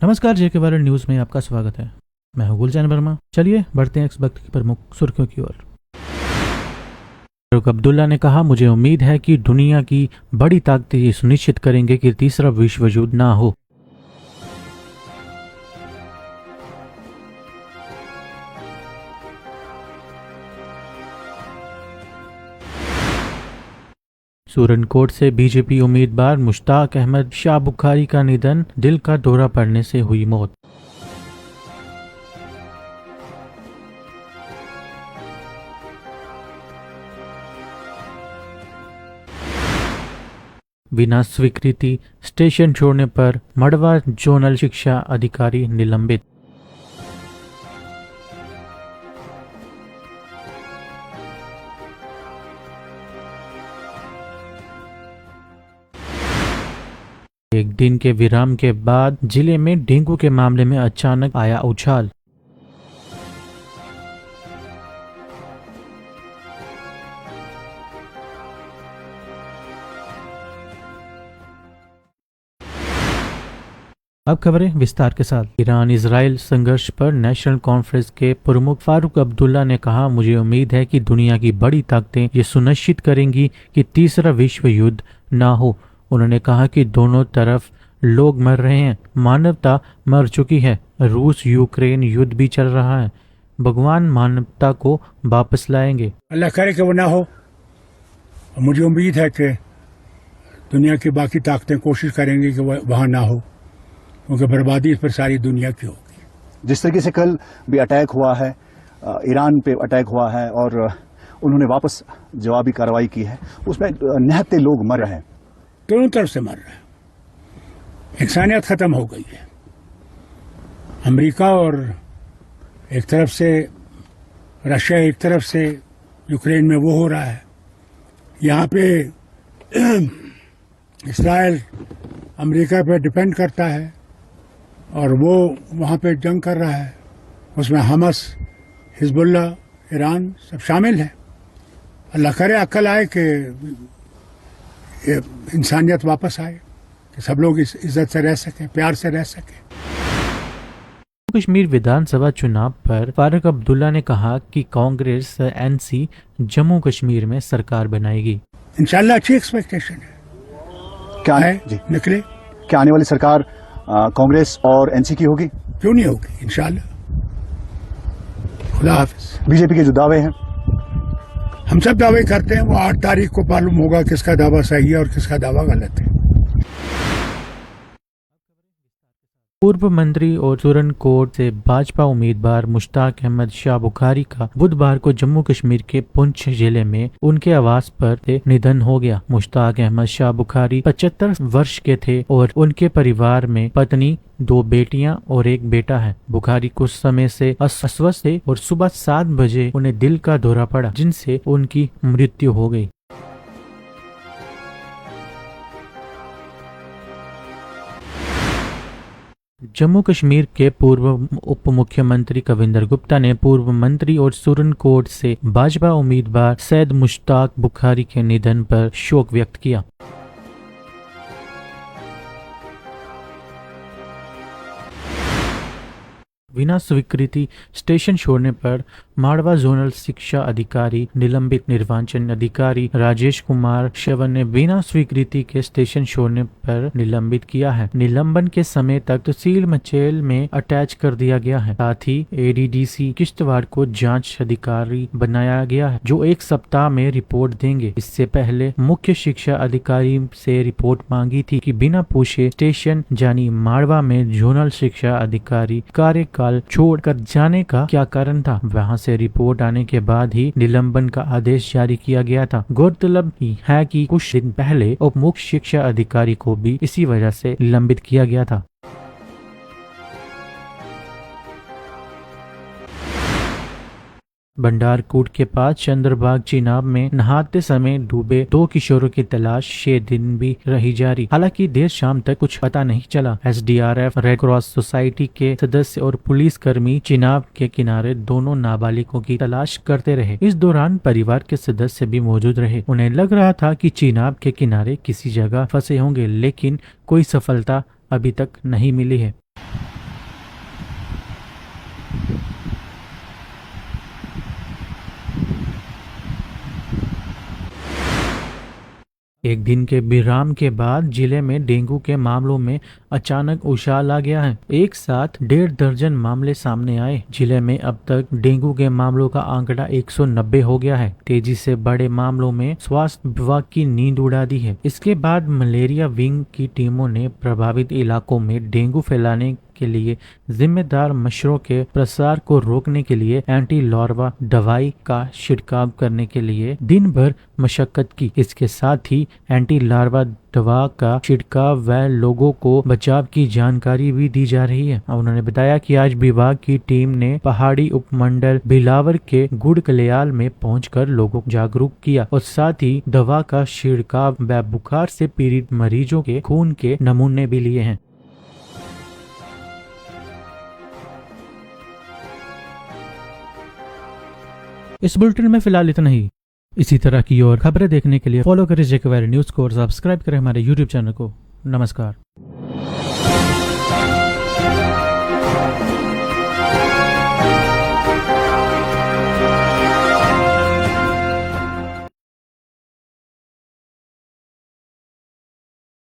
नमस्कार, जेके भारत न्यूज में आपका स्वागत है। मैं हूं गुलचैन वर्मा। चलिए बढ़ते हैं इस वक्त की प्रमुख सुर्खियों की ओर। फारूक अब्दुल्ला ने कहा, मुझे उम्मीद है कि दुनिया की बड़ी ताकतें ये सुनिश्चित करेंगे कि तीसरा विश्व युद्ध ना हो। सूरनकोट से बीजेपी उम्मीदवार मुश्ताक अहमद शाह बुखारी का निधन, दिल का दौरा पड़ने से हुई मौत। बिना स्वीकृति स्टेशन छोड़ने पर मड़वा जोनल शिक्षा अधिकारी निलंबित। एक दिन के विराम के बाद जिले में डेंगू के मामले में अचानक आया उछाल। अब खबरें विस्तार के साथ। ईरान इजराइल संघर्ष पर नेशनल कॉन्फ्रेंस के प्रमुख फारूक अब्दुल्ला ने कहा, मुझे उम्मीद है कि दुनिया की बड़ी ताकतें ये सुनिश्चित करेंगी कि तीसरा विश्व युद्ध ना हो। उन्होंने कहा कि दोनों तरफ लोग मर रहे हैं, मानवता मर चुकी है। रूस यूक्रेन युद्ध भी चल रहा है। भगवान मानवता को वापस लाएंगे। अल्लाह करे कि वो ना हो। मुझे उम्मीद है कि दुनिया की बाकी ताकतें कोशिश करेंगी कि वह वहाँ ना हो, क्योंकि बर्बादी इस पर सारी दुनिया की होगी। जिस तरीके से कल भी अटैक हुआ है, ईरान पे अटैक हुआ है और उन्होंने वापस जवाबी कार्रवाई की है, उसमें निहत्ते लोग मर रहे हैं। दोनों तरफ से मर रहे हैं। इंसानियत खत्म हो गई है। अमेरिका और एक तरफ से रशिया, एक तरफ से यूक्रेन में वो हो रहा है। यहाँ पे इसराइल अमेरिका पे डिपेंड करता है और वो वहाँ पे जंग कर रहा है। उसमें हमस, हिजबुल्ला, ईरान सब शामिल है। अल्लाह करे अक्ल आए कि इंसानियत वापस आए, कि सब लोग इस इज्जत से रह सकें, प्यार से रह सकें। कश्मीर विधानसभा चुनाव पर फारूक अब्दुल्ला ने कहा कि कांग्रेस एनसी जम्मू कश्मीर में सरकार बनाएगी। इंशाल्लाह अच्छी एक्सपेक्टेशन है। क्या है जी निकले। क्या आने वाली सरकार कांग्रेस और एनसी की होगी? क्यों नहीं होगी, इंशाल्लाह। खुदा हाफिज। बीजेपी के जो दावे हैं, हम सब दावे करते हैं, वो 8 तारीख को मालूम होगा किसका दावा सही है और किसका दावा गलत है। पूर्व मंत्री और सूरनकोट से भाजपा उम्मीदवार मुश्ताक अहमद शाह बुखारी का बुधवार को जम्मू कश्मीर के पुंछ जिले में उनके आवास पर निधन हो गया। मुश्ताक अहमद शाह बुखारी 75 वर्ष के थे और उनके परिवार में पत्नी, 2 बेटियां और 1 बेटा है। बुखारी कुछ समय से अस्वस्थ थे और सुबह 7 बजे उन्हें दिल का दौरा पड़ा, जिनसे उनकी मृत्यु हो गई। जम्मू कश्मीर के पूर्व उप मुख्यमंत्री कविंदर गुप्ता ने पूर्व मंत्री और सूरनकोट से भाजपा उम्मीदवार सैयद मुश्ताक बुखारी के निधन पर शोक व्यक्त किया। बिना स्वीकृति स्टेशन छोड़ने पर माड़वा जोनल शिक्षा अधिकारी निलंबित। निर्वाचन अधिकारी राजेश कुमार श्रवण ने बिना स्वीकृति के स्टेशन छोड़ने पर निलंबित किया है। निलंबन के समय तक तहसील मचेल में अटैच कर दिया गया है। साथ ही एडीडीसी किश्तवाड़ को जांच अधिकारी बनाया गया है, जो 1 सप्ताह में रिपोर्ट देंगे। इससे पहले मुख्य शिक्षा अधिकारी से रिपोर्ट मांगी थी कि बिना पूछे स्टेशन जानी माड़वा में जोनल शिक्षा अधिकारी कार्यकाल छोड़कर जाने का क्या कारण था। वहां से रिपोर्ट आने के बाद ही निलंबन का आदेश जारी किया गया था। गौरतलब है कि कुछ दिन पहले उप मुख्य शिक्षा अधिकारी को भी इसी वजह से निलंबित किया गया था। भंडारकोट के पास चंद्रबाग चिनाब में नहाते समय डूबे 2 किशोरों की तलाश 6 दिन भी रही जारी। हालांकि देर शाम तक कुछ पता नहीं चला। एसडीआरएफ, रेड क्रॉस सोसाइटी के सदस्य और पुलिस कर्मी चिनाब के किनारे दोनों नाबालिगों की तलाश करते रहे। इस दौरान परिवार के सदस्य भी मौजूद रहे। उन्हें लग रहा था कि चिनाब के किनारे किसी जगह फंसे होंगे, लेकिन कोई सफलता अभी तक नहीं मिली है। एक दिन के विराम के बाद जिले में डेंगू के मामलों में अचानक उछाल आ गया है। एक साथ 1.5 दर्जन मामले सामने आए। जिले में अब तक डेंगू के मामलों का आंकड़ा 190 हो गया है। तेजी से बड़े मामलों में स्वास्थ्य विभाग की नींद उड़ा दी है। इसके बाद मलेरिया विंग की टीमों ने प्रभावित इलाकों में डेंगू फैलाने के लिए जिम्मेदार मच्छरों के प्रसार को रोकने के लिए एंटी लार्वा दवाई का छिड़काव करने के लिए दिन भर मशक्कत की। इसके साथ ही एंटी लार्वा दवा का छिड़काव व लोगों को बचाव की जानकारी भी दी जा रही है। उन्होंने बताया कि आज विभाग की टीम ने पहाड़ी उपमंडल भिलावर के गुड़ कल्याल में पहुंचकर लोगों को जागरूक किया और साथ ही दवा का छिड़काव व बुखार से पीड़ित मरीजों के खून के नमूने भी लिए हैं। इस बुलेटिन में फिलहाल इतना ही। इसी तरह की और खबरें देखने के लिए फॉलो करें जेके वैली न्यूज को और सब्सक्राइब करें हमारे यूट्यूब चैनल को। नमस्कार।